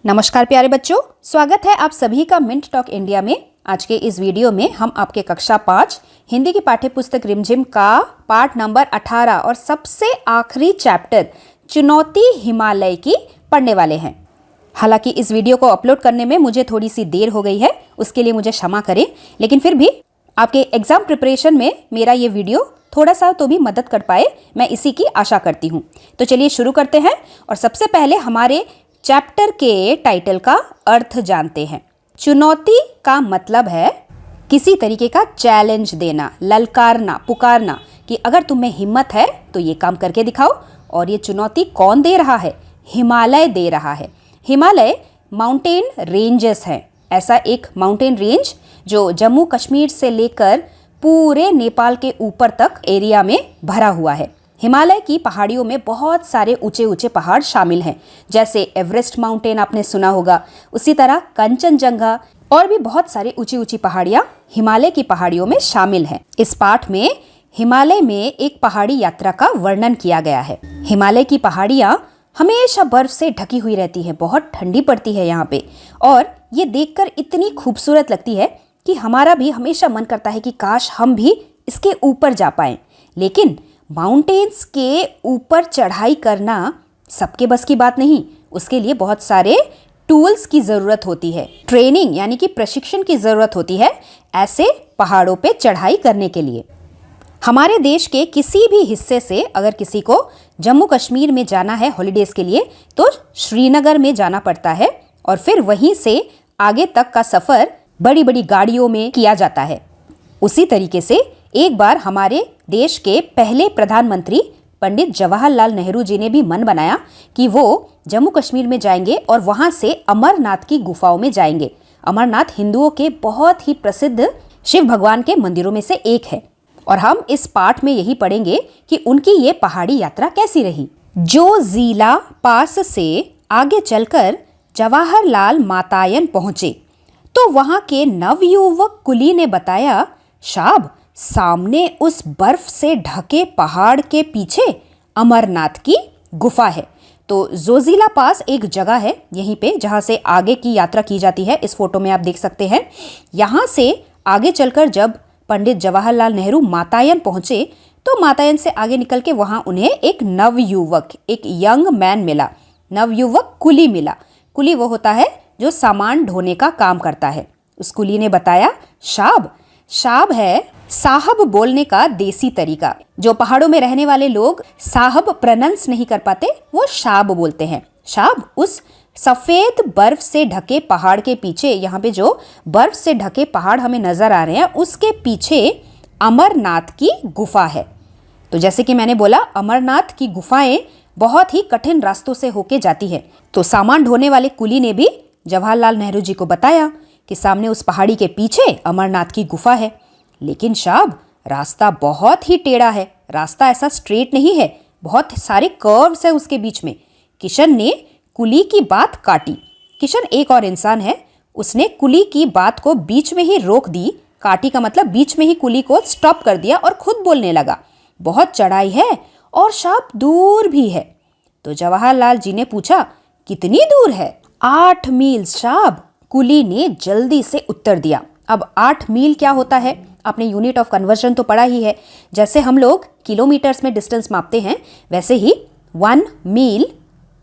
नमस्कार प्यारे बच्चों, स्वागत है आप सभी का मिंट टॉक इंडिया में। आज के इस वीडियो में हम आपके कक्षा 5 हिंदी की पाठ्यपुस्तक रिमझिम का पाठ नंबर 18 और सबसे आखिरी चैप्टर चुनौती हिमालय की पढ़ने वाले हैं। हालांकि इस वीडियो को अपलोड करने में मुझे थोड़ी सी देर हो गई है, उसके लिए मुझे क्षमा करें, लेकिन फिर भी आपके एग्जाम प्रिपरेशन में मेरा ये वीडियो थोड़ा सा तो भी मदद कर पाए, मैं इसी की आशा करती हूँ। तो चलिए शुरू करते हैं और सबसे पहले हमारे चैप्टर के टाइटल का अर्थ जानते हैं। चुनौती का मतलब है किसी तरीके का चैलेंज देना, ललकारना, पुकारना कि अगर तुम में हिम्मत है तो ये काम करके दिखाओ। और ये चुनौती कौन दे रहा है? हिमालय दे रहा है। हिमालय माउंटेन रेंजेस हैं, ऐसा एक माउंटेन रेंज जो जम्मू कश्मीर से लेकर पूरे नेपाल के ऊपर तक एरिया में भरा हुआ है। हिमालय की पहाड़ियों में बहुत सारे ऊंचे ऊंचे पहाड़ शामिल हैं, जैसे एवरेस्ट माउंटेन आपने सुना होगा, उसी तरह कंचनजंगा और भी बहुत सारे ऊंची ऊंची पहाड़ियां हिमालय की पहाड़ियों में शामिल हैं। इस पाठ में हिमालय में एक पहाड़ी यात्रा का वर्णन किया गया है। हिमालय की पहाड़ियां हमेशा बर्फ से ढकी हुई रहती है, बहुत ठंडी पड़ती है यहाँ पे, और ये देखकर इतनी खूबसूरत लगती है कि हमारा भी हमेशा मन करता है कि काश हम भी इसके ऊपर जा पाएं। लेकिन माउंटेन्स के ऊपर चढ़ाई करना सबके बस की बात नहीं, उसके लिए बहुत सारे टूल्स की ज़रूरत होती है, ट्रेनिंग यानी कि प्रशिक्षण की ज़रूरत होती है ऐसे पहाड़ों पे चढ़ाई करने के लिए। हमारे देश के किसी भी हिस्से से अगर किसी को जम्मू कश्मीर में जाना है हॉलीडेज़ के लिए तो श्रीनगर में जाना पड़ता है और फिर वहीं से आगे तक का सफ़र बड़ी बड़ी गाड़ियों में किया जाता है। उसी तरीके से एक बार हमारे देश के पहले प्रधानमंत्री पंडित जवाहरलाल नेहरू जी ने भी मन बनाया कि वो जम्मू कश्मीर में जाएंगे और वहां से अमरनाथ की गुफाओं में जाएंगे। अमरनाथ हिंदुओं के बहुत ही प्रसिद्ध शिव भगवान के मंदिरों में से एक है और हम इस पाठ में यही पढ़ेंगे कि उनकी ये पहाड़ी यात्रा कैसी रही। जोजिला पास से आगे चलकर जवाहरलाल मातायन पहुंचे तो वहां के नवयुवक कुली ने बताया, शाब, सामने उस बर्फ से ढके पहाड़ के पीछे अमरनाथ की गुफा है। तो जोजिला पास एक जगह है यहीं पे जहाँ से आगे की यात्रा की जाती है। इस फोटो में आप देख सकते हैं। यहाँ से आगे चलकर जब पंडित जवाहरलाल नेहरू मातायन पहुँचे तो मातायन से आगे निकल के वहाँ उन्हें एक नवयुवक, एक यंग मैन मिला, नवयुवक कुली मिला। कुली वो होता है जो सामान ढोने का काम करता है। उस कुली ने बताया, शाब, शाब है साहब बोलने का देसी तरीका। जो पहाड़ों में रहने वाले लोग साहब प्रोनाउंस नहीं कर पाते वो शाब बोलते हैं। शाब, उस सफेद बर्फ से ढके पहाड़ के पीछे, यहाँ पे जो बर्फ से ढके पहाड़ हमें नजर आ रहे हैं उसके पीछे अमरनाथ की गुफा है। तो जैसे कि मैंने बोला, अमरनाथ की गुफाएं बहुत ही कठिन रास्तों से होके जाती है। तो सामान ढोने वाले कुली ने भी जवाहरलाल नेहरू जी को बताया कि सामने उस पहाड़ी के पीछे अमरनाथ की गुफा है। लेकिन शाब, रास्ता बहुत ही टेढ़ा है, रास्ता ऐसा स्ट्रेट नहीं है, बहुत सारे कर्व्स है उसके बीच में। किशन ने कुली की बात काटी। किशन एक और इंसान है, उसने कुली की बात को बीच में ही रोक दी। काटी का मतलब बीच में ही कुली को स्टॉप कर दिया और खुद बोलने लगा, बहुत चढ़ाई है और शाब दूर भी है। तो जवाहरलाल जी ने पूछा, कितनी दूर है? 8 मील शाब, कुली ने जल्दी से उत्तर दिया। अब 8 मील क्या होता है? आपने यूनिट ऑफ कन्वर्जन तो पढ़ा ही है। जैसे हम लोग किलोमीटर्स में डिस्टेंस मापते हैं, वैसे ही 1 मील,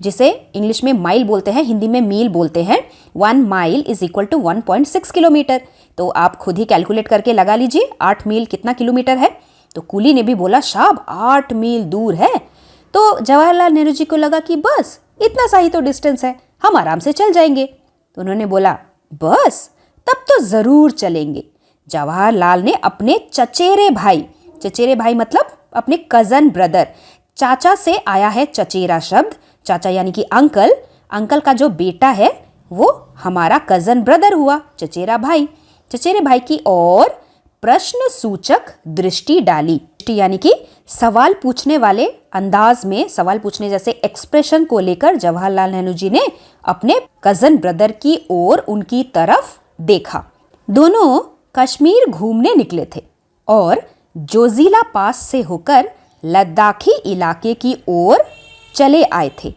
जिसे इंग्लिश में माइल बोलते हैं, हिंदी में मील बोलते हैं, 1 mile is equal to 1.6 kilometre. तो आप खुद ही कैलकुलेट करके लगा लीजिए 8 मील कितना किलोमीटर है। तो कुली ने भी बोला, शाब, 8 मील दूर है। तो जवाहरलाल नेहरू जी को लगा कि बस इतना सा ही तो डिस्टेंस है, हम आराम से चल जाएंगे। तो उन्होंने बोला, बस, तब तो जरूर चलेंगे। जवाहरलाल ने अपने चचेरे भाई मतलब अपने कजन ब्रदर, चाचा से आया है चचेरा शब्द, चाचा यानी कि अंकल, अंकल का जो बेटा है वो हमारा कजन ब्रदर हुआ, चचेरा भाई। चचेरे भाई की ओर प्रश्न सूचक दृष्टि डाली, यानी कि सवाल पूछने वाले अंदाज में, सवाल पूछने जैसे एक्सप्रेशन को लेकर जवाहरलाल नेहरू जी ने अपने कजन ब्रदर की ओर, उनकी तरफ देखा। दोनों कश्मीर घूमने निकले थे और जोजिला पास से होकर लद्दाखी इलाके की ओर चले आए थे।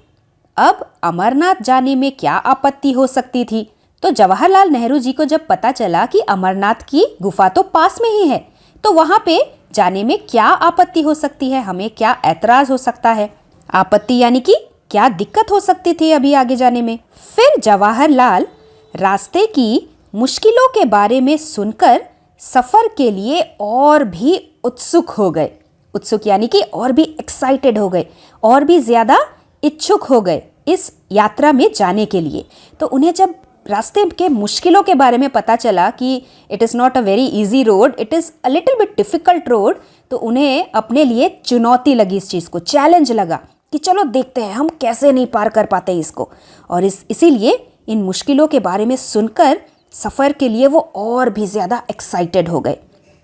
अब अमरनाथ जाने में क्या आपत्ति हो सकती थी? तो जवाहरलाल नेहरू जी को जब पता चला कि अमरनाथ की गुफा तो पास में ही है, तो वहां पे जाने में क्या आपत्ति हो सकती है, हमें क्या ऐतराज हो सकता है? आपत्ति यानी कि क्या दिक्कत हो सकती थी अभी आगे जाने में? फिर जवाहरलाल रास्ते की मुश्किलों के बारे में सुनकर सफर के लिए और भी उत्सुक हो गए। उत्सुक यानी कि और भी एक्साइटेड हो गए, और भी ज्यादा इच्छुक हो गए इस यात्रा में जाने के लिए। तो उन्हें जब रास्ते के मुश्किलों के बारे में पता चला कि it is not a very easy road, it is a little bit difficult road, तो उन्हें अपने लिए चुनौती लगी, इस चीज़ को चैलेंज लगा कि चलो देखते हैं हम कैसे नहीं पार कर पाते इसको। और इसीलिए इन मुश्किलों के बारे में सुनकर सफ़र के लिए वो और भी ज़्यादा एक्साइटेड हो गए।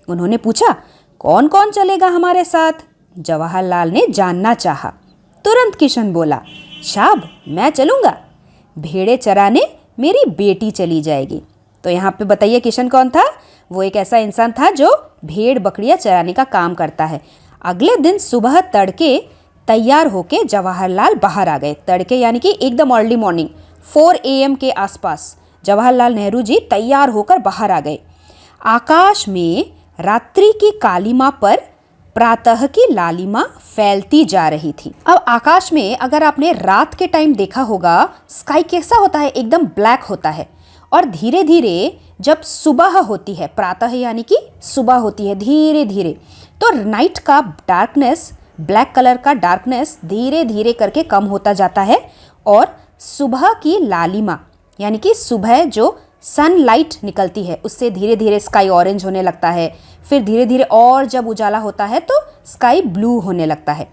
उन्होंने पूछा, कौन कौन चलेगा हमारे साथ? जवाहरलाल ने जानना चाहा। तुरंत किशन बोला, शाब, मैं चलूँगा। भेड़े चराने मेरी बेटी चली जाएगी। तो यहाँ पे बताइए किशन कौन था? वो एक ऐसा इंसान था जो भेड़ बकरियां चराने का काम करता है। अगले दिन सुबह तड़के तैयार होके जवाहरलाल बाहर आ गए। तड़के यानी कि एकदम अर्ली मॉर्निंग 4 AM के आसपास जवाहरलाल नेहरू जी तैयार होकर बाहर आ गए। आकाश में रात्रि की कालिमा पर प्रातः की लालिमा फैलती जा रही थी। अब आकाश में अगर आपने रात के टाइम देखा होगा, स्काई कैसा होता है? एकदम ब्लैक होता है। और धीरे धीरे जब सुबह होती है, प्रातः यानी कि सुबह होती है धीरे धीरे, तो नाइट का डार्कनेस, ब्लैक कलर का डार्कनेस धीरे धीरे करके कम होता जाता है और सुबह की लालिमा यानी कि सुबह जो सनलाइट निकलती है उससे धीरे धीरे स्काई ऑरेंज होने लगता है। फिर धीरे धीरे और जब उजाला होता है तो स्काई ब्लू होने लगता है।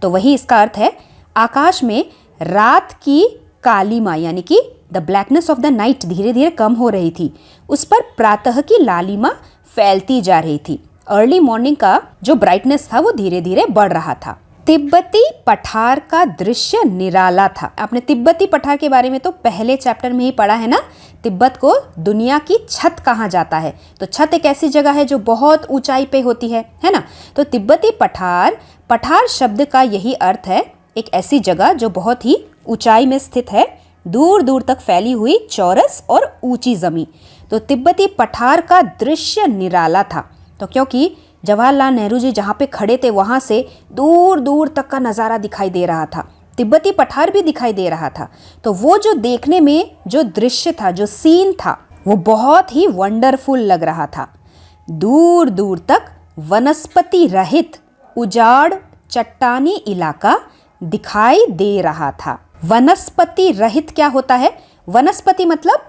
तो वही इसका अर्थ है, आकाश में रात की कालिमा यानी कि the blackness of the night धीरे धीरे कम हो रही थी, उस पर प्रातः की लालिमा फैलती जा रही थी। अर्ली मॉर्निंग का जो ब्राइटनेस था वो धीरे धीरे बढ़ रहा था। तिब्बती पठार का दृश्य निराला था। आपने तिब्बती पठार के बारे में तो पहले चैप्टर में ही पढ़ा है ना। तिब्बत को दुनिया की छत कहा जाता है। तो छत एक ऐसी जगह है जो बहुत ऊंचाई पे होती है ना। तो तिब्बती पठार, पठार शब्द का यही अर्थ है, एक ऐसी जगह जो बहुत ही ऊंचाई में स्थित है, दूर दूर तक फैली हुई चौरस और ऊंची जमीन। तो तिब्बती पठार का दृश्य निराला था। तो क्योंकि जवाहरलाल नेहरू जी जहाँ पे खड़े थे वहाँ से दूर दूर तक का नज़ारा दिखाई दे रहा था, तिब्बती पठार भी दिखाई दे रहा था। तो वो जो देखने में जो दृश्य था, जो सीन था, वो बहुत ही वंडरफुल लग रहा था। दूर दूर तक वनस्पति रहित उजाड़ चट्टानी इलाका दिखाई दे रहा था। वनस्पति रहित क्या होता है? वनस्पति मतलब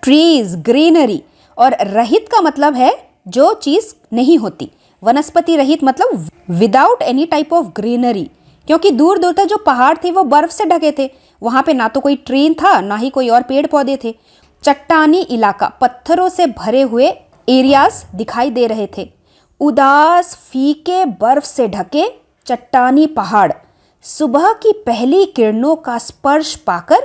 ट्रीज, ग्रीनरी, और रहित का मतलब है जो चीज नहीं होती। वनस्पति रहित मतलब without any type of greenery, क्योंकि दूर दूर तक जो पहाड़ थे वो बर्फ से ढके थे, वहां पे ना तो कोई ट्रेन था ना ही कोई और पेड़ पौधे थे। चट्टानी इलाका, पत्थरों से भरे हुए एरियाज दिखाई दे रहे थे। उदास फीके बर्फ से ढके चट्टानी पहाड़ सुबह की पहली किरणों का स्पर्श पाकर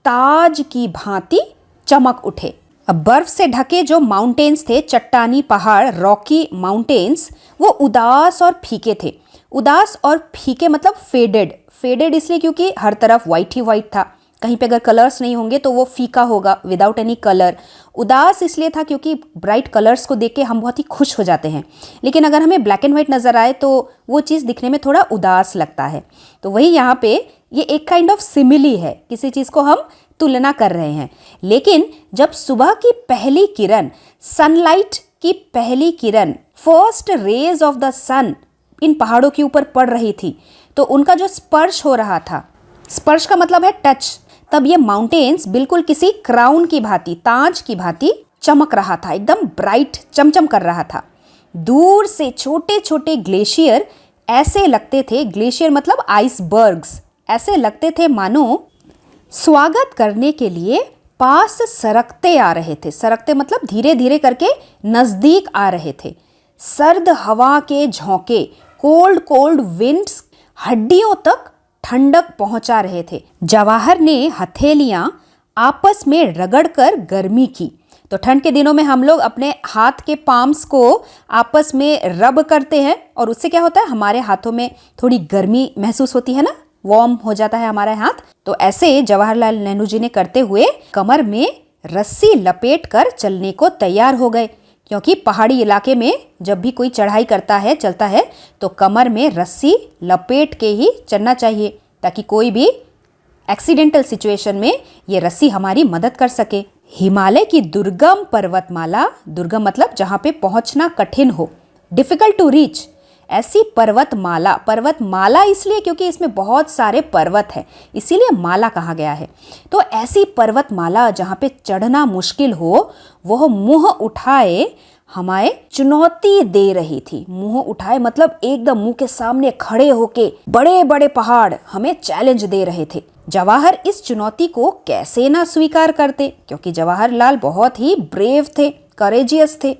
ताज की भांति चमक उठे। अब बर्फ से ढके जो माउंटेन्स थे, चट्टानी पहाड़, रॉकी माउंटेन्स, वो उदास और फीके थे। उदास और फीके मतलब फेडेड। फेडेड इसलिए क्योंकि हर तरफ वाइट ही वाइट था, कहीं पे अगर कलर्स नहीं होंगे तो वो फीका होगा, विदाउट एनी कलर। उदास इसलिए था क्योंकि ब्राइट कलर्स को देख के हम बहुत ही खुश हो जाते हैं, लेकिन अगर हमें ब्लैक एंड वाइट नज़र आए तो वो चीज़ दिखने में थोड़ा उदास लगता है। तो वही यहाँ पे ये एक काइंड ऑफ सिमिली है, किसी चीज़ को हम तुलना कर रहे हैं। लेकिन जब सुबह की पहली किरण, सनलाइट की पहली किरण, फर्स्ट रेज ऑफ द सन इन पहाड़ों के ऊपर पड़ रही थी, तो उनका जो स्पर्श हो रहा था, स्पर्श का मतलब है टच, तब ये माउंटेन्स बिल्कुल किसी क्राउन की भांति, ताज की भांति चमक रहा था, एकदम ब्राइट चमचम कर रहा था। दूर से छोटे छोटे ग्लेशियर ऐसे लगते थे, ग्लेशियर मतलब आइसबर्ग्स, ऐसे लगते थे मानो स्वागत करने के लिए पास सरकते आ रहे थे। सरकते मतलब धीरे धीरे करके नजदीक आ रहे थे। सर्द हवा के झोंके, कोल्ड कोल्ड विंड्स हड्डियों तक ठंडक पहुंचा रहे थे। जवाहर ने हथेलियां आपस में रगड़कर गर्मी की तो ठंड के दिनों में हम लोग अपने हाथ के पाम्स को आपस में रब करते हैं और उससे क्या होता है, हमारे हाथों में थोड़ी गर्मी महसूस होती है ना, वार्म हो जाता है हमारा हाथ। तो ऐसे जवाहरलाल नेहरू जी ने करते हुए कमर में रस्सी लपेट कर चलने को तैयार हो गए, क्योंकि पहाड़ी इलाके में जब भी कोई चढ़ाई करता है, चलता है, तो कमर में रस्सी लपेट के ही चलना चाहिए, ताकि कोई भी एक्सीडेंटल सिचुएशन में ये रस्सी हमारी मदद कर सके। हिमालय की दुर्गम पर्वतमाला, दुर्गम मतलब जहाँ पे पहुँचना कठिन हो, डिफिकल्ट टू रीच, ऐसी पर्वतमाला इसलिए क्योंकि इसमें बहुत सारे पर्वत हैं, इसीलिए माला कहा गया है। तो ऐसी पर्वतमाला जहाँ पे चढ़ना मुश्किल हो, वह मुंह उठाए हमारे चुनौती दे रही थी। मुंह उठाए मतलब एकदम मुंह के सामने खड़े होके बड़े बड़े पहाड़ हमें चैलेंज दे रहे थे। जवाहर इस चुनौती को कैसे ना स्वीकार करते, क्योंकि जवाहरलाल बहुत ही ब्रेव थे, करेजियस थे।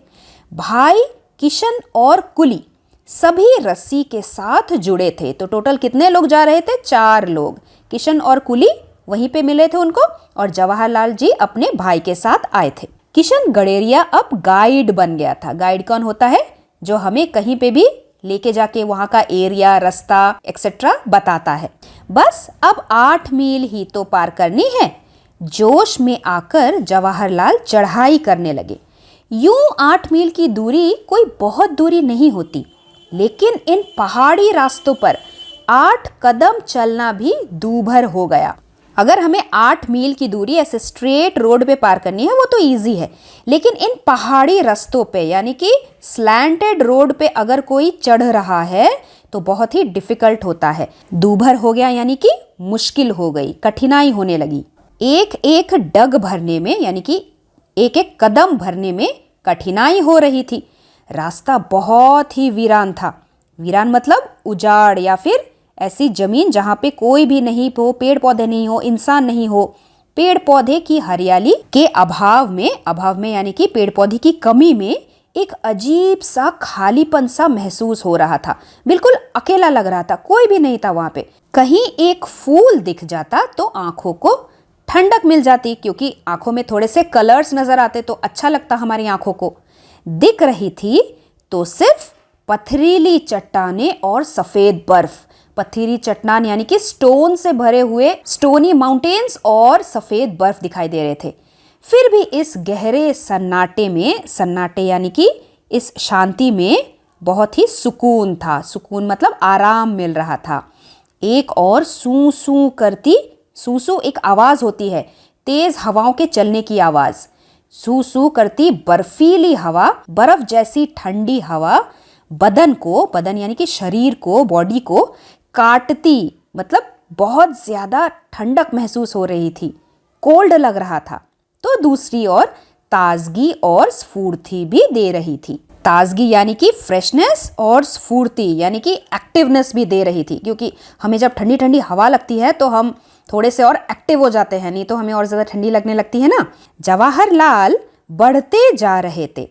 भाई किशन और कुली सभी रस्सी के साथ जुड़े थे। तो टोटल कितने लोग जा रहे थे? 4 लोग। किशन और कुली वहीं पे मिले थे उनको, और जवाहरलाल जी अपने भाई के साथ आए थे। किशन गडेरिया अब गाइड बन गया था। गाइड कौन होता है? जो हमें कहीं पे भी लेके जाके वहां का एरिया, रास्ता एक्सेट्रा बताता है। बस अब 8 मील ही तो पार करनी है। जोश में आकर जवाहरलाल चढ़ाई करने लगे। यूं 8 मील की दूरी कोई बहुत दूरी नहीं होती, लेकिन इन पहाड़ी रास्तों पर 8 कदम चलना भी दूभर हो गया। अगर हमें 8 मील की दूरी ऐसे स्ट्रेट रोड पे पार करनी है वो तो इजी है, लेकिन इन पहाड़ी रास्तों पे यानी कि स्लैंटेड रोड पे अगर कोई चढ़ रहा है तो बहुत ही डिफिकल्ट होता है। दूभर हो गया यानी कि मुश्किल हो गई, कठिनाई होने लगी। एक एक डग भरने में यानी कि एक एक कदम भरने में कठिनाई हो रही थी। रास्ता बहुत ही वीरान था। वीरान मतलब उजाड़ या फिर ऐसी जमीन जहाँ पे कोई भी नहीं हो, पेड़ पौधे नहीं हो, इंसान नहीं हो। पेड़ पौधे की हरियाली के अभाव में यानी कि पेड़ पौधे की कमी में एक अजीब सा खालीपन सा महसूस हो रहा था। बिल्कुल अकेला लग रहा था, कोई भी नहीं था वहाँ पे। कहीं एक फूल दिख जाता तो आंखों को ठंडक मिल जाती, क्योंकि आंखों में थोड़े से कलर्स नजर आते तो अच्छा लगता हमारी आंखों को। दिख रही थी तो सिर्फ पथरीली चट्टानें और सफेद बर्फ। पथरीली चट्टान यानी कि स्टोन से भरे हुए स्टोनी माउंटेन्स और सफेद बर्फ दिखाई दे रहे थे। फिर भी इस गहरे सन्नाटे में, सन्नाटे यानी कि इस शांति में बहुत ही सुकून था। सुकून मतलब आराम मिल रहा था। एक और सू सू करती, सू सू एक आवाज होती है, तेज हवाओं के चलने की आवाज। सू सू करती बर्फीली हवा, बर्फ जैसी ठंडी हवा बदन यानी कि शरीर को, बॉडी को काटती, मतलब बहुत ज्यादा ठंडक महसूस हो रही थी, कोल्ड लग रहा था। तो दूसरी ओर ताजगी और स्फूर्ति भी दे रही थी। ताजगी यानी कि फ्रेशनेस और स्फूर्ति यानी कि एक्टिवनेस भी दे रही थी, क्योंकि हमें जब ठंडी ठंडी हवा लगती है तो हम थोड़े से और एक्टिव हो जाते हैं, नहीं तो हमें और ज्यादा ठंडी लगने लगती है ना। जवाहरलाल बढ़ते जा रहे थे।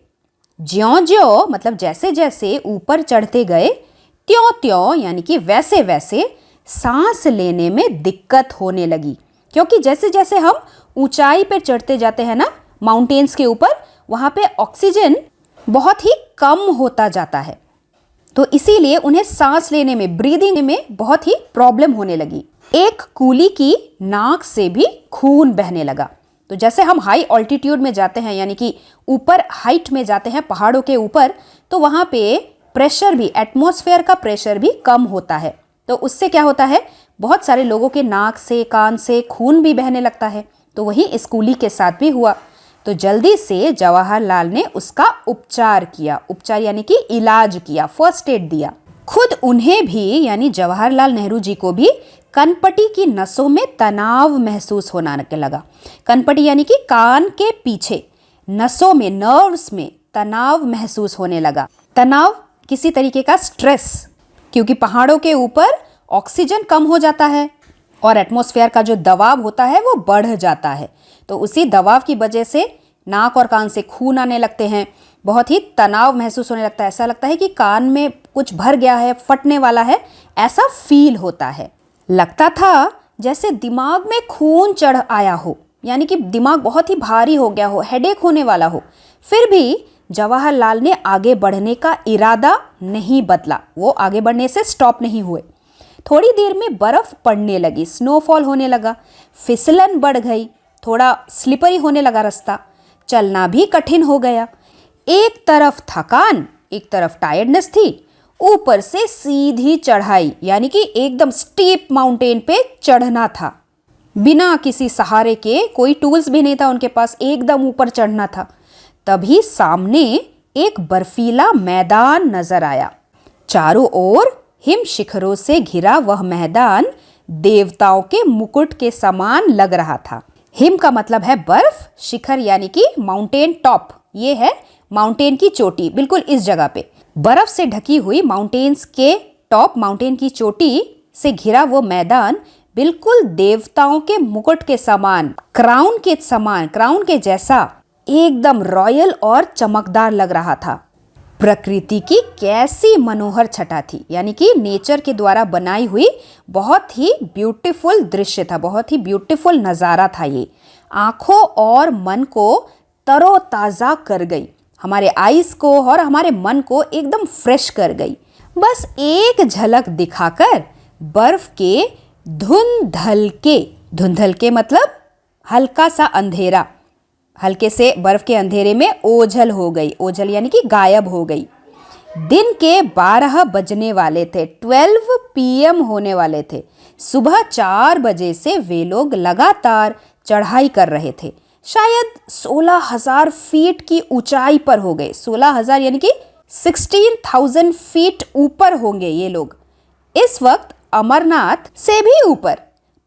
ज्यों-ज्यों मतलब जैसे जैसे ऊपर चढ़ते गए, त्यों-त्यों यानी कि वैसे वैसे सांस लेने में दिक्कत होने लगी, क्योंकि जैसे जैसे हम ऊंचाई पर चढ़ते जाते हैं ना, माउंटेन्स के ऊपर, वहां पे ऑक्सीजन बहुत ही कम होता जाता है, तो इसीलिए उन्हें सांस लेने में, ब्रीदिंग में बहुत ही प्रॉब्लम होने लगी। एक कूली की नाक से भी खून बहने लगा। तो जैसे हम हाई ऑल्टीट्यूड में जाते हैं यानी कि ऊपर हाइट में जाते हैं पहाड़ों के ऊपर, तो वहां पे प्रेशर भी, एटमॉस्फेयर का प्रेशर भी कम होता है। तो उससे क्या होता है, बहुत सारे लोगों के नाक से, कान से खून भी बहने लगता है। तो वही इस कूली के साथ भी हुआ। तो जल्दी से जवाहरलाल ने उसका उपचार किया। उपचार यानी कि इलाज किया, फर्स्ट एड दिया। खुद उन्हें भी यानी जवाहरलाल नेहरू जी को भी कनपटी की नसों में तनाव महसूस होने लगा। कनपटी यानी कि कान के पीछे नसों में, नर्व्स में तनाव महसूस होने लगा। तनाव किसी तरीके का स्ट्रेस, क्योंकि पहाड़ों के ऊपर ऑक्सीजन कम हो जाता है और एटमॉस्फेयर का जो दबाव होता है वो बढ़ जाता है। तो उसी दबाव की वजह से नाक और कान से खून आने लगते हैं, बहुत ही तनाव महसूस होने लगता है। ऐसा लगता है कि कान में कुछ भर गया है, फटने वाला है, ऐसा फील होता है। लगता था जैसे दिमाग में खून चढ़ आया हो। यानी कि दिमाग बहुत ही भारी हो गया हो, हेडेक होने वाला हो, फिर भी जवाहरलाल ने आगे बढ़ने का इरादा नहीं बदला। वो आगे बढ़ने से स्टॉप नहीं हुए। थोड़ी देर में बर्फ पड़ने लगी, स्नोफॉल होने लगा, फिसलन बढ़ गई, थोड़ा स्लिपरी होने लगा रास्ता, चलना भी कठिन हो गया। एक तरफ थकान, एक तरफ टायर्डनेस थी, ऊपर से सीधी चढ़ाई, यानी कि एकदम स्टीप माउंटेन पे चढ़ना था। बिना किसी सहारे के, कोई टूल्स भी नहीं था उनके पास, एकदम ऊपर चढ़ना था। तभी सामने एक बर्फीला मैदान नजर आया। चारों ओर हिम शिखरों से घिरा वह मैदान देवताओं के मुकुट के समान लग रहा था। हिम का मतलब है बर्फ, शिखर यानी कि माउंटेन टॉप, ये है माउंटेन की चोटी। बिल्कुल इस जगह पे बर्फ से ढकी हुई माउंटेन्स के टॉप, माउंटेन की चोटी से घिरा वो मैदान बिल्कुल देवताओं के मुकुट के समान, क्राउन के समान, क्राउन के जैसा एकदम रॉयल और चमकदार लग रहा था। प्रकृति की कैसी मनोहर छटा थी, यानी कि नेचर के द्वारा बनाई हुई बहुत ही ब्यूटीफुल दृश्य था, बहुत ही ब्यूटीफुल नज़ारा था ये। आंखों और मन को तरोताज़ा कर गई, हमारे आईज को और हमारे मन को एकदम फ्रेश कर गई। बस एक झलक दिखाकर बर्फ के धुंधलके मतलब हल्का सा अंधेरा, हल्के से बर्फ के अंधेरे में ओझल हो गई। ओझल यानी कि गायब हो गई। दिन के 12 बजने वाले थे, 12 PM होने वाले थे। सुबह 4 बजे से वे लोग लगातार चढ़ाई कर रहे थे। शायद 16,000 फीट की ऊंचाई पर हो गए। 16,000 यानी कि 16,000 फीट ऊपर होंगे ये लोग। इस वक्त अमरनाथ से भी ऊपर,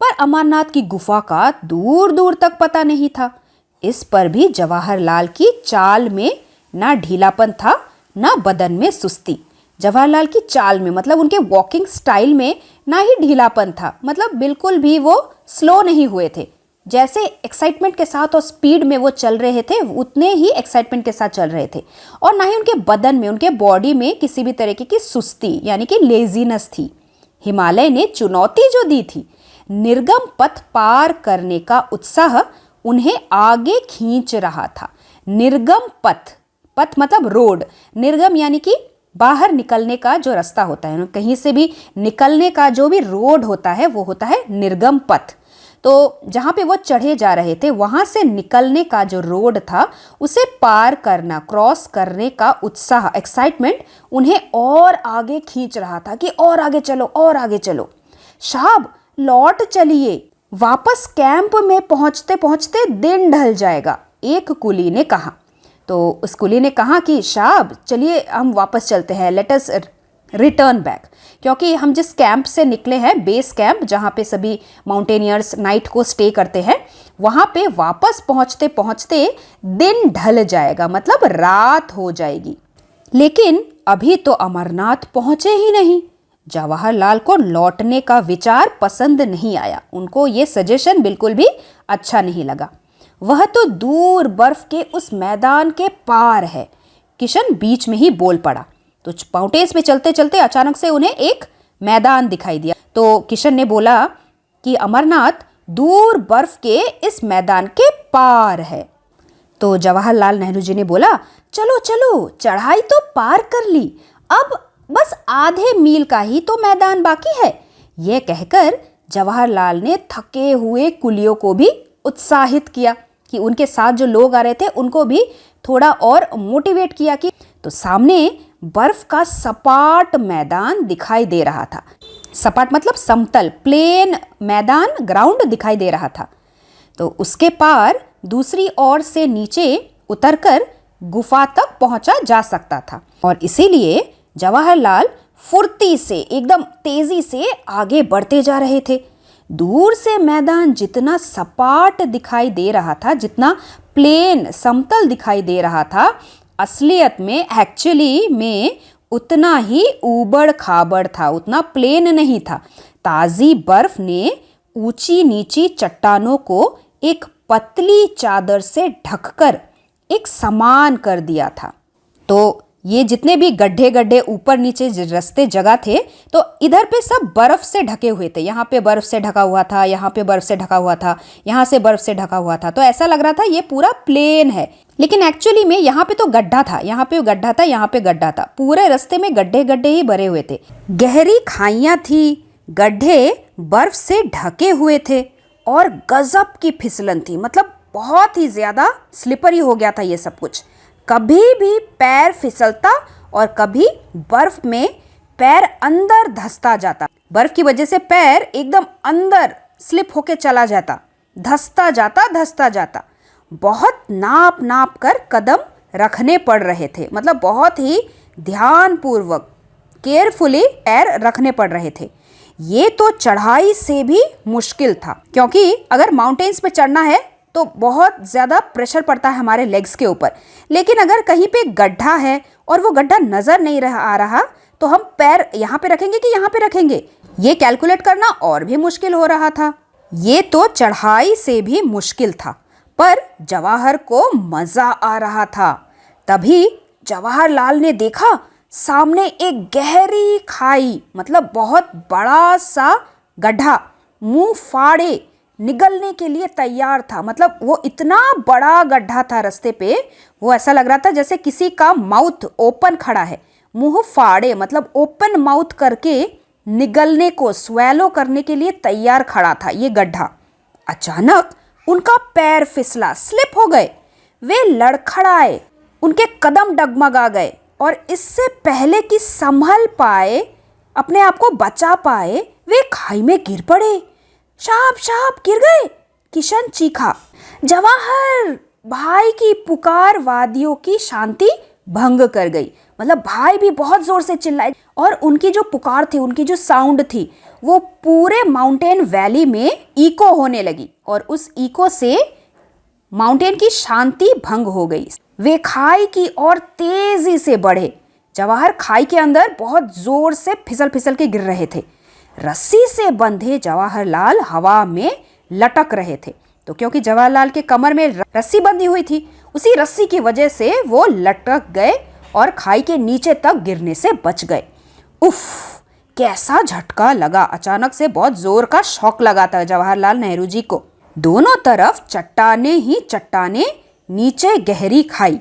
पर अमरनाथ की गुफा का दूर दूर तक पता नहीं था। इस पर भी जवाहरलाल की चाल में ना ढीलापन था, ना बदन में सुस्ती। जवाहरलाल की चाल में मतलब उनके वॉकिंग स्टाइल में ना ही ढीलापन था, मतलब बिल्कुल भी वो स्लो नहीं हुए थे। जैसे एक्साइटमेंट के साथ और स्पीड में वो चल रहे थे, उतने ही एक्साइटमेंट के साथ चल रहे थे। और ना ही उनके बदन में, उनके बॉडी में किसी भी तरीके की सुस्ती यानी कि लेजीनेस थी। हिमालय ने चुनौती जो दी थी, निर्गम पथ पार करने का उत्साह उन्हें आगे खींच रहा था। निर्गम पथ, पथ मतलब रोड, निर्गम यानी कि बाहर निकलने का जो रास्ता होता है, कहीं से भी निकलने का जो भी रोड होता है वो होता है निर्गम पथ। तो जहाँ पे वो चढ़े जा रहे थे वहाँ से निकलने का जो रोड था उसे पार करना, क्रॉस करने का उत्साह, एक्साइटमेंट उन्हें और आगे खींच रहा था कि और आगे चलो, और आगे चलो। साहब लौट चलिए, वापस कैंप में पहुंचते पहुंचते दिन ढल जाएगा, एक कुली ने कहा। तो उस कुली ने कहा कि साहब चलिए हम वापस चलते हैं, लेट अस रिटर्न बैक, क्योंकि हम जिस कैंप से निकले हैं, बेस कैंप जहाँ पे सभी माउंटेनियर्स नाइट को स्टे करते हैं, वहाँ पे वापस पहुँचते पहुँचते दिन ढल जाएगा, मतलब रात हो जाएगी। लेकिन अभी तो अमरनाथ पहुँचे ही नहीं। जवाहरलाल को लौटने का विचार पसंद नहीं आया, उनको ये सजेशन बिल्कुल भी अच्छा नहीं लगा। वह तो दूर बर्फ के उस मैदान के पार है। किशन बीच में ही बोल पड़ा। तो माउंटेन्स पे चलते चलते अचानक से उन्हें एक मैदान दिखाई दिया। तो किशन ने बोला कि अमरनाथ दूर बर्फ के इस मैदान के पार है। तो जवाहरलाल नेहरू जी ने बोला, चलो चलो चढ़ाई तो पार कर ली, अब बस आधे मील का ही तो मैदान बाकी है। यह कहकर जवाहरलाल ने थके हुए कुलियों को भी उत्साहित किया कि उनके साथ जो लोग आ रहे थे उनको भी थोड़ा और मोटिवेट किया कि तो सामने बर्फ का सपाट मैदान दिखाई दे रहा था। सपाट मतलब समतल, प्लेन मैदान, ग्राउंड दिखाई दे रहा था। तो उसके पार दूसरी ओर से नीचे उतरकर गुफा तक पहुंचा जा सकता था और इसीलिए जवाहरलाल फुर्ती से, एकदम तेजी से आगे बढ़ते जा रहे थे। दूर से मैदान जितना सपाट दिखाई दे रहा था, जितना प्लेन समतल दिखाई दे रहा था, असलियत में एक्चुअली में उतना ही ऊबड़ खाबड़ था, उतना प्लेन नहीं था। ताज़ी बर्फ ने ऊंची नीची चट्टानों को एक पतली चादर से ढककर एक समान कर दिया था। तो ये जितने भी गड्ढे गड्ढे ऊपर नीचे रास्ते जगह थे तो इधर पे सब बर्फ से ढके हुए थे। यहाँ पे बर्फ से ढका हुआ था, यहाँ पे बर्फ से ढका हुआ था, यहाँ से बर्फ से ढका हुआ था। तो ऐसा लग रहा था ये पूरा प्लेन है, लेकिन एक्चुअली में यहाँ पे तो गड्ढा था, यहाँ पे गड्ढा था, यहाँ पे गड्ढा था। पूरे रास्ते में गड्ढे गड्ढे ही भरे हुए थे, गहरी खाइयाँ थी, गड्ढे बर्फ से ढके हुए थे और गजब की फिसलन थी। मतलब बहुत ही ज्यादा स्लिपरी हो गया था ये सब कुछ। कभी भी पैर फिसलता और कभी बर्फ में पैर अंदर धंसता जाता। बर्फ की वजह से पैर एकदम अंदर स्लिप होके चला जाता, धंसता जाता। बहुत नाप नाप कर कदम रखने पड़ रहे थे। मतलब बहुत ही ध्यानपूर्वक केयरफुली पैर रखने पड़ रहे थे। ये तो चढ़ाई से भी मुश्किल था, क्योंकि अगर माउंटेन्स पे चढ़ना है तो बहुत ज़्यादा प्रेशर पड़ता है हमारे लेग्स के ऊपर। लेकिन अगर कहीं पे गड्ढा है और वो गड्ढा नज़र नहीं आ रहा तो हम पैर यहाँ पे रखेंगे कि यहाँ पे रखेंगे, ये कैलकुलेट करना और भी मुश्किल हो रहा था। ये तो चढ़ाई से भी मुश्किल था, पर जवाहर को मज़ा आ रहा था। तभी जवाहरलाल ने देखा सामने एक गहरी खाई, मतलब बहुत बड़ा सा गड्ढा, मुंह फाड़े निगलने के लिए तैयार था। मतलब वो इतना बड़ा गड्ढा था रास्ते पे, वो ऐसा लग रहा था जैसे किसी का माउथ ओपन खड़ा है, मुंह फाड़े मतलब ओपन माउथ करके निगलने को, स्वेलो करने के लिए तैयार खड़ा था ये गड्ढा। अचानक उनका पैर फिसला, स्लिप हो गए, वे लड़खड़ाए, उनके कदम डगमगा गए और इससे पहले कि संभल पाए, अपने आप को बचा पाए, वे खाई में गिर पड़े। शाप शाप गिर गए, किशन चीखा। जवाहर, भाई की पुकार वादियों की शांति भंग कर गई। मतलब भाई भी बहुत जोर से चिल्लाए और उनकी जो पुकार थी, उनकी जो साउंड थी, वो पूरे माउंटेन वैली में इको होने लगी और उस इको से माउंटेन की शांति भंग हो गई। वे खाई की ओर तेजी से बढ़े। जवाहर खाई के अंदर बहुत जोर से फिसल फिसल के गिर रहे थे। रस्सी से बंधे जवाहरलाल हवा में लटक रहे थे। तो क्योंकि जवाहरलाल के कमर में रस्सी बंधी हुई थी, उसी रस्सी की वजह से वो लटक गए और खाई के नीचे तक गिरने से बच गए। उफ, कैसा झटका लगा। अचानक से बहुत जोर का शॉक लगा था जवाहरलाल नेहरू जी को। दोनों तरफ चट्टाने ही चट्टाने, नीचे गहरी खाई।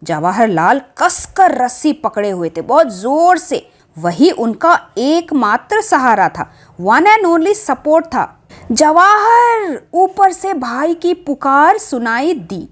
जवाहरलाल कसकर रस्सी पकड़े हुए थे बहुत जोर से। वही उनका एकमात्र सहारा था, वन एंड ओनली सपोर्ट था। जवाहर, ऊपर से भाई की पुकार सुनाई दी।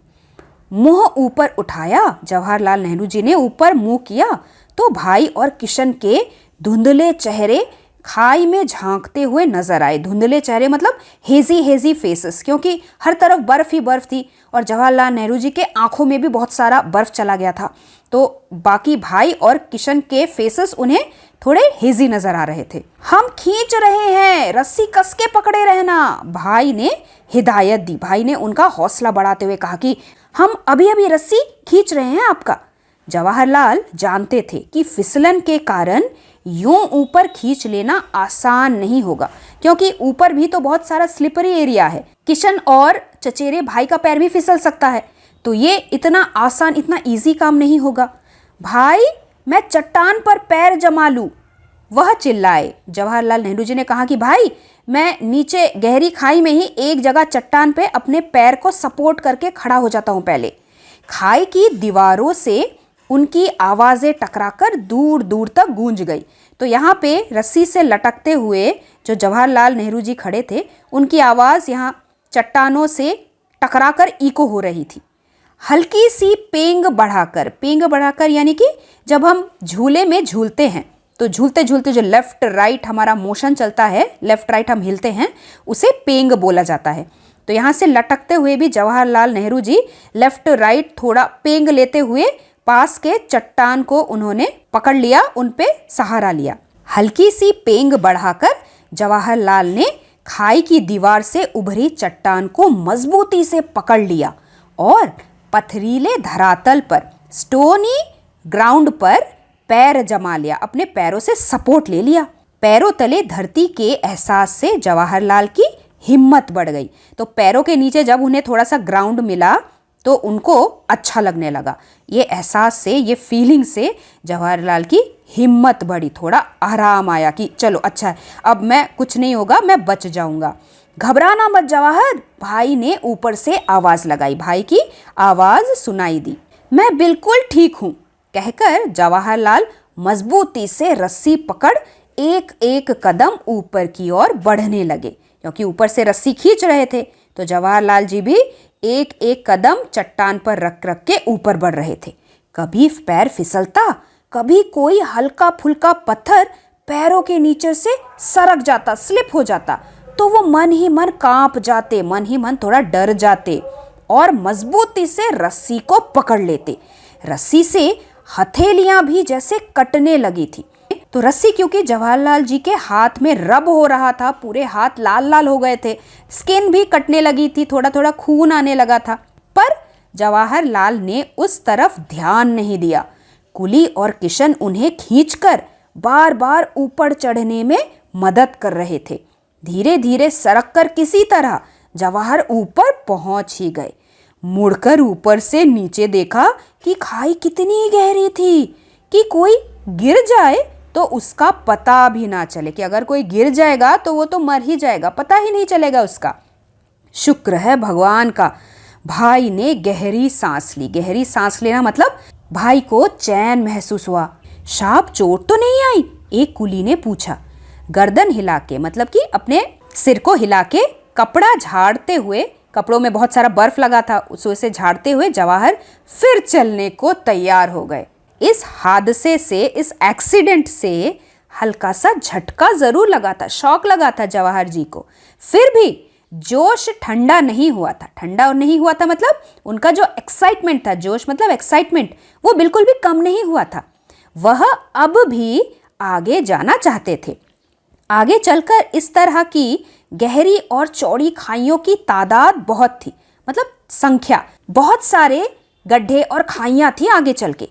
मुंह ऊपर उठाया जवाहरलाल नेहरू जी ने, ऊपर मुंह किया तो भाई और किशन के धुंधले चेहरे खाई में झांकते हुए नजर आए। धुंधले चेहरे मतलब हेजी फेसेस, क्योंकि हर तरफ बर्फ ही बर्फ थी और जवाहरलाल नेहरू जी के आंखों में भी बहुत सारा बर्फ चला गया था। तो बाकी भाई और किशन के फेसेस उन्हें थोड़े हेजी नजर आ रहे थे। हम खींच रहे हैं, रस्सी कस के पकड़े रहना, भाई ने हिदायत दी। भाई ने उनका हौसला बढ़ाते हुए कहा कि हम अभी अभी रस्सी खींच रहे हैं आपका। जवाहरलाल जानते थे कि फिसलन के कारण यूं ऊपर खींच लेना आसान नहीं होगा, क्योंकि ऊपर भी तो बहुत सारा स्लिपरी एरिया है। किशन और चचेरे भाई का पैर भी फिसल सकता है, तो ये इतना आसान, इतना इजी काम नहीं होगा। भाई, मैं चट्टान पर पैर जमा लूं, वह चिल्लाए। जवाहरलाल नेहरू जी ने कहा कि भाई, मैं नीचे गहरी खाई में ही एक जगह चट्टान पे अपने पैर को सपोर्ट करके खड़ा हो जाता हूं। पहले खाई की दीवारों से उनकी आवाज़ें टकराकर दूर दूर तक गूंज गई। तो यहाँ पे रस्सी से लटकते हुए जो जवाहरलाल नेहरू जी खड़े थे, उनकी आवाज़ यहाँ चट्टानों से टकराकर इको हो रही थी। हल्की सी पेंग बढ़ाकर यानी कि जब हम झूले में झूलते हैं तो झूलते झूलते जो लेफ्ट राइट हमारा मोशन चलता है, लेफ्ट राइट हम हिलते हैं, उसे पेंग बोला जाता है। तो यहाँ से लटकते हुए भी जवाहरलाल नेहरू जी लेफ्ट राइट थोड़ा पेंग लेते हुए पास के चट्टान को उन्होंने पकड़ लिया, उन पे सहारा लिया। हल्की सी पेंग बढ़ाकर जवाहरलाल ने खाई की दीवार से उभरी चट्टान को मजबूती से पकड़ लिया और पथरीले धरातल पर, स्टोनी ग्राउंड पर पैर जमा लिया, अपने पैरों से सपोर्ट ले लिया। पैरों तले धरती के एहसास से जवाहरलाल की हिम्मत बढ़ गई। तो पैरों के नीचे जब उन्हें थोड़ा सा ग्राउंड मिला तो उनको अच्छा लगने लगा। ये एहसास से, ये फीलिंग से जवाहरलाल की हिम्मत बढ़ी, थोड़ा आराम आया कि चलो अच्छा है, अब मैं कुछ नहीं होगा, मैं बच जाऊंगा। घबराना मत जवाहर, भाई ने ऊपर से आवाज लगाई। भाई की आवाज सुनाई दी। मैं बिल्कुल ठीक हूँ, कहकर जवाहरलाल मजबूती से रस्सी पकड़ एक एक कदम ऊपर की ओर बढ़ने लगे, क्योंकि ऊपर से रस्सी खींच रहे थे। तो जवाहरलाल जी भी एक एक कदम चट्टान पर रख रख के ऊपर बढ़ रहे थे। कभी पैर फिसलता, कभी कोई हल्का फुल्का पत्थर पैरों के नीचे से सरक जाता, स्लिप हो जाता, तो वो मन ही मन कांप जाते, मन ही मन थोड़ा डर जाते और मजबूती से रस्सी को पकड़ लेते। रस्सी से हथेलियां भी जैसे कटने लगी थी। तो रस्सी क्योंकि जवाहरलाल जी के हाथ में रब हो रहा था, पूरे हाथ लाल लाल हो गए थे, स्किन भी कटने लगी थी, थोड़ा थोड़ा खून आने लगा था। पर जवाहरलाल ने उस तरफ ध्यान नहीं दिया। कुली और किशन उन्हें खींचकर बार बार ऊपर चढ़ने में मदद कर रहे थे। धीरे धीरे सरक कर किसी तरह जवाहर ऊपर पहुंच ही गए। मुड़कर ऊपर से नीचे देखा कि खाई कितनी गहरी थी कि कोई गिर जाए तो उसका पता भी ना चले, कि अगर कोई गिर जाएगा तो वो तो मर ही जाएगा, पता ही नहीं चलेगा उसका। शुक्र है भगवान का, भाई ने गहरी सांस ली। गहरी सांस लेना मतलब भाई को चैन महसूस हुआ। शाप चोट तो नहीं आई? एक कुली ने पूछा। गर्दन हिला के, मतलब कि अपने सिर को हिला के, कपड़ा झाड़ते हुए, कपड़ों में बहुत सारा बर्फ लगा था, उसे झाड़ते हुए जवाहर फिर चलने को तैयार हो गए। इस हादसे से, इस एक्सीडेंट से हल्का सा झटका जरूर लगा था, शॉक लगा था जवाहर जी को। फिर भी जोश ठंडा नहीं हुआ था। ठंडा नहीं हुआ था मतलब उनका जो एक्साइटमेंट था, जोश मतलब एक्साइटमेंट, वो बिल्कुल भी कम नहीं हुआ था। वह अब भी आगे जाना चाहते थे। आगे चलकर इस तरह की गहरी और चौड़ी खाइयों की तादाद बहुत थी, मतलब संख्या, बहुत सारे गड्ढे और खाइयां थी आगे चल के।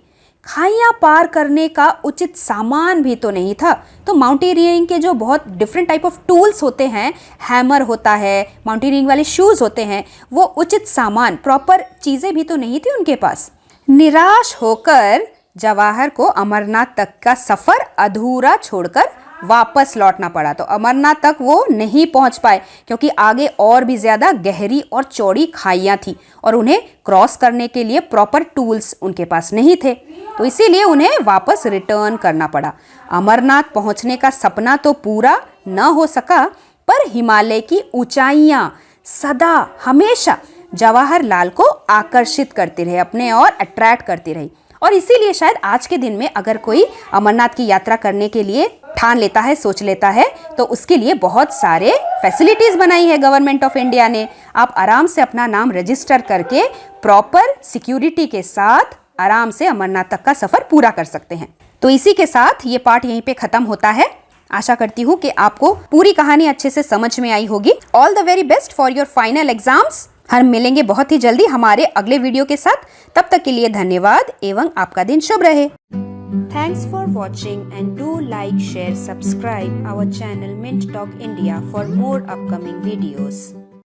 खाइयां पार करने का उचित सामान भी तो नहीं था। तो माउंटेनियरिंग के जो बहुत डिफरेंट टाइप ऑफ टूल्स होते हैं, हैमर होता है, माउंटेनियरिंग वाले शूज़ होते हैं, वो उचित सामान, प्रॉपर चीज़ें भी तो नहीं थी उनके पास। निराश होकर जवाहर को अमरनाथ तक का सफ़र अधूरा छोड़कर वापस लौटना पड़ा। तो अमरनाथ तक वो नहीं पहुंच पाए, क्योंकि आगे और भी ज़्यादा गहरी और चौड़ी खाइयां थी और उन्हें क्रॉस करने के लिए प्रॉपर टूल्स उनके पास नहीं थे। तो इसीलिए उन्हें वापस रिटर्न करना पड़ा। अमरनाथ पहुंचने का सपना तो पूरा न हो सका, पर हिमालय की ऊंचाइयां सदा हमेशा जवाहरलाल को आकर्षित करती रही, अपने और अट्रैक्ट करती रही। और इसीलिए शायद आज के दिन में अगर कोई अमरनाथ की यात्रा करने के लिए ठान लेता है, सोच लेता है, तो उसके लिए बहुत सारे फैसिलिटीज़ बनाई है गवर्नमेंट ऑफ इंडिया ने। आप आराम से अपना नाम रजिस्टर करके प्रॉपर सिक्योरिटी के साथ आराम से अमरनाथ तक का सफ़र पूरा कर सकते हैं। तो इसी के साथ ये पार्ट यहीं पे ख़त्म होता है। आशा करती हूँ कि आपको पूरी कहानी अच्छे से समझ में आई होगी। All the very best for your final exams. हम मिलेंगे बहुत ही जल्दी हमारे अगले वीडियो के साथ। तब तक के लिए धन्यवाद एवं आपका दिन शुभ रहे। Thanks for watching and do like, share, subscribe our channel Mint Talk India for more upcoming videos.